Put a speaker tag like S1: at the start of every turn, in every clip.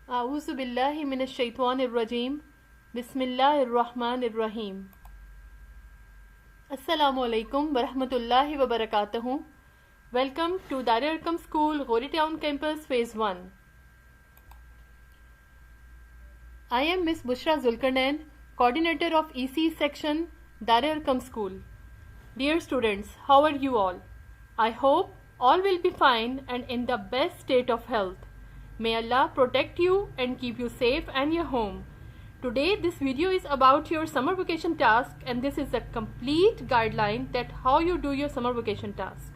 S1: आऊज़ु बिल्लाहि मिनश शैतानिर रजीम। बिस्मिल्लाहिर रहमानिर रहीम। अस्सलामु अलैकुम वरहमतुल्लाहि वबरकातुहू। Welcome to Darul Arqam School, Ghori Town Campus, Phase 1. I am Miss Bushra Zulkarnain, Coordinator of EC Section, Darul Arqam School. Dear students, how are you all? I hope all will be fine and in the best state of health. May Allah protect you and keep you safe and your home. Today this video is about your summer vacation task, and this is a complete guideline that how you do your summer vacation task.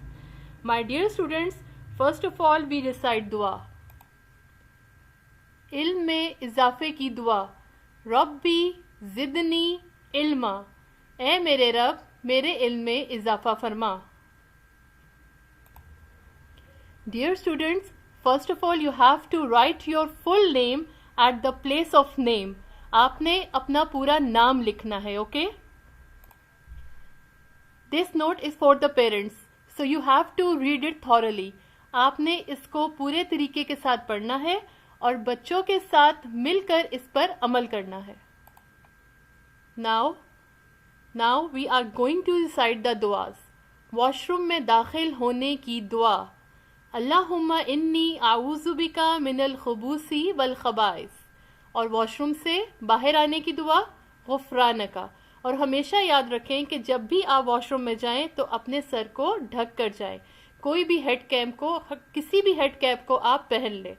S1: My dear students, first of all we recite dua. इल्म में इजाफे की दुआ। रब्बी ज़िदनी इल्मा, ए मेरे रब मेरे इल्म में इजाफा फरमा। Dear students, first of all you have to write your full name at the place of name. आपने अपना पूरा नाम लिखना है, okay? This note is for the parents, so you have to read it thoroughly. आपने इसको पूरे तरीके के साथ पढ़ना है और बच्चों के साथ मिलकर इस पर अमल करना है। Now we are going to recite the duas. Washroom में दाखिल होने की दुआ। अल्लाहुम्मा इन्नी आऊज़ु बिका मिनल खुबूसी वल खबाइस। और वॉशरूम से बाहर आने की दुआ गुफ़रानका। और हमेशा याद रखें कि जब भी आप वॉशरूम में जाएं तो अपने सर को ढक कर जाएं। कोई भी हेड कैप को, किसी भी हेड कैप को आप पहन लें।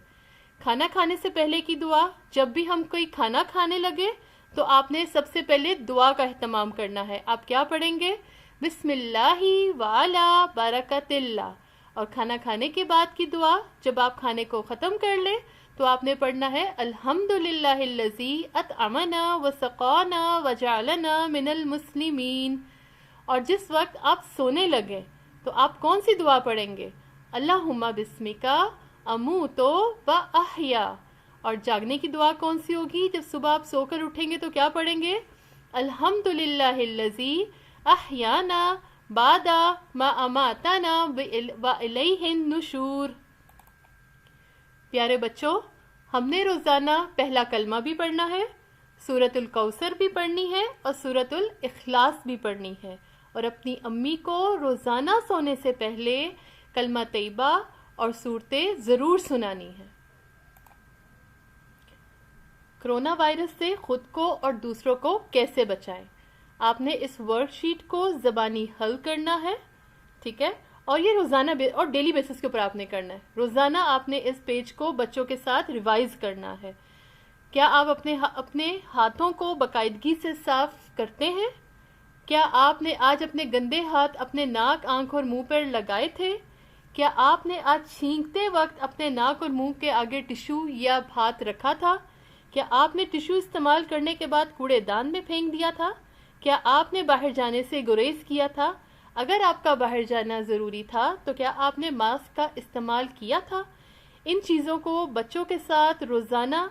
S1: खाना खाने से पहले की दुआ। जब भी हम कोई खाना खाने लगे तो आपने सबसे पहले दुआ का एहतमाम करना है। आप क्या पढ़ेंगे? बिस्मिल्लाहि वाला बरकतिल्लाह। और खाना खाने के बाद की दुआ, जब आप खाने को ख़त्म कर लें तो आपने पढ़ना है अल्हम्दुलिल्लाहिल्लज़ी अतअमना व सक़ाना व जअलना मिनल मुस्लिमीन। और जिस वक्त आप सोने लगे तो आप कौन सी दुआ पढ़ेंगे? अल्लाहुम्मा बिस्मिका अमूतो व अहया। और जागने की दुआ कौन सी होगी? जब सुबह आप सोकर उठेंगे तो क्या पढ़ेंगे? अल्हम्दुलिल्लाहिल्लज़ी अहयाना बादा मा अमाताना व इलैहिन नुशूर। प्यारे बच्चों, हमने रोज़ाना पहला कलमा भी पढ़ना है, सूरतुल कौसर भी पढ़नी है और सूरतुल इखलास भी पढ़नी है। और अपनी अम्मी को रोज़ाना सोने से पहले कलमा तैयबा और सूरतें ज़रूर सुनानी है। कोरोना वायरस से खुद को और दूसरों को कैसे बचाएं? आपने इस वर्कशीट को ज़बानी हल करना है, ठीक है? और ये रोज़ाना और डेली बेसिस के ऊपर आपने करना है। रोज़ाना आपने इस पेज को बच्चों के साथ रिवाइज करना है। क्या आप अपने हाथों को बाकायदगी से साफ करते हैं? क्या आपने आज अपने गंदे हाथ अपने नाक, आंख और मुंह पर लगाए थे? क्या आपने आज छींकते वक्त अपने नाक और मुंह के आगे टिश्यू या हाथ रखा था? क्या आपने टिश्यू इस्तेमाल करने के बाद कूड़ेदान में फेंक दिया था? क्या आपने बाहर जाने से गुरेज किया था? अगर आपका बाहर जाना ज़रूरी था तो क्या आपने मास्क का इस्तेमाल किया था? इन चीज़ों को बच्चों के साथ रोज़ाना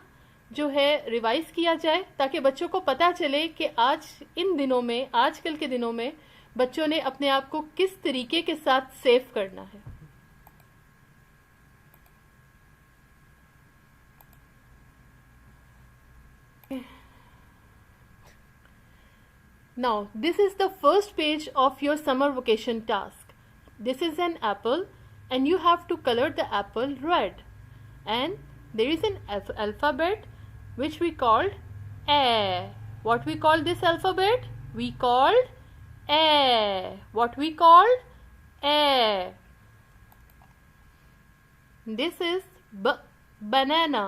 S1: जो है रिवाइज किया जाए, ताकि बच्चों को पता चले कि आजकल के दिनों में बच्चों ने अपने आप को किस तरीके के साथ सेफ करना है। Now, this is the first page of your summer vacation task. This is an apple and you have to color the apple red. And there is an alphabet which we called A. What we call this alphabet? We called A. What we called A. This is B. Banana.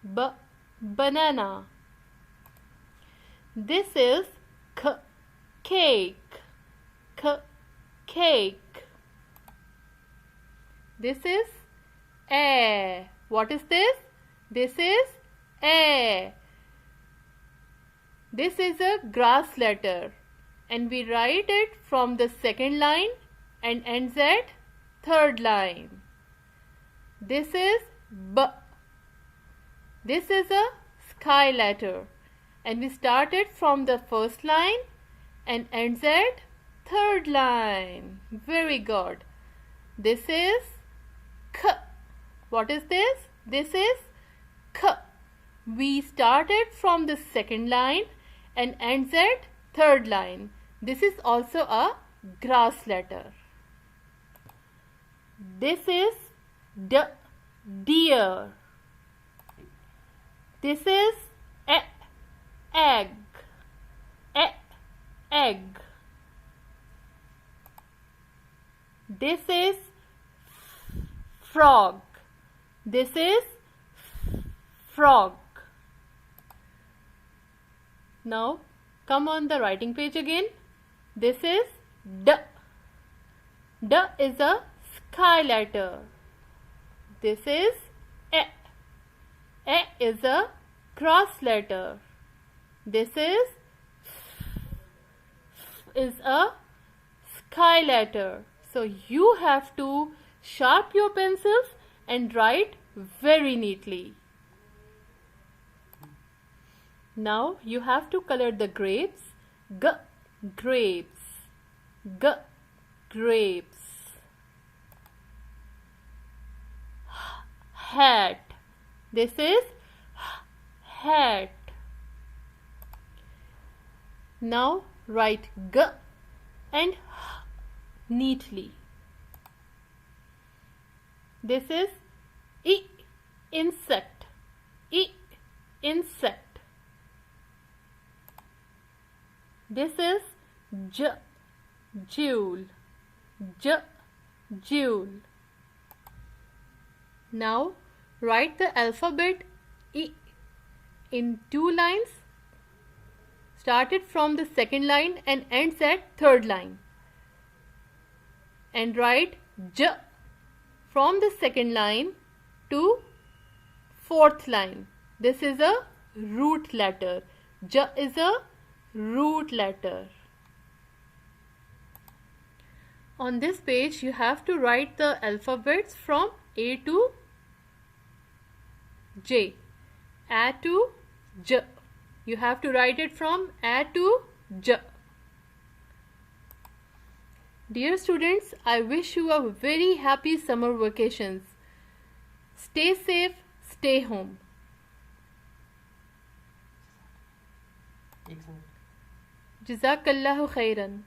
S1: B. Banana. This is cake. Cake. This is A. What is this? This is A. This is a grass letter and we write it from the second line and ends at third line. This is B. This is a sky letter and we start it from the first line and ends at third line. Very good. This is K. What is this? This is K. We started from the second line and ends at third line. This is also a grass letter. This is D. Deer. This is E. Egg. E. Egg. This is frog. This is frog. Now come on the writing page again. This is D. D is a sky letter. This is E. E is a cross letter. This is a sky letter. So you have to sharpen your pencils and write very neatly. Now you have to color the grapes. G. Grapes. G. Grapes. Hat. This is hat. Now write G and H neatly. This is I. Insect. I. Insect. This is J. Jewel. J. Jewel. Now write the alphabet I in 2 lines, started from the second line and ends at third line. And write J from the second line to fourth line. This is a root letter. J is a root letter. On this page you have to write the alphabets from A to J. A to J. You have to write it from A to J. Dear students, I wish you a very happy summer vacations. Stay safe, stay home. Jazakallahu khairan.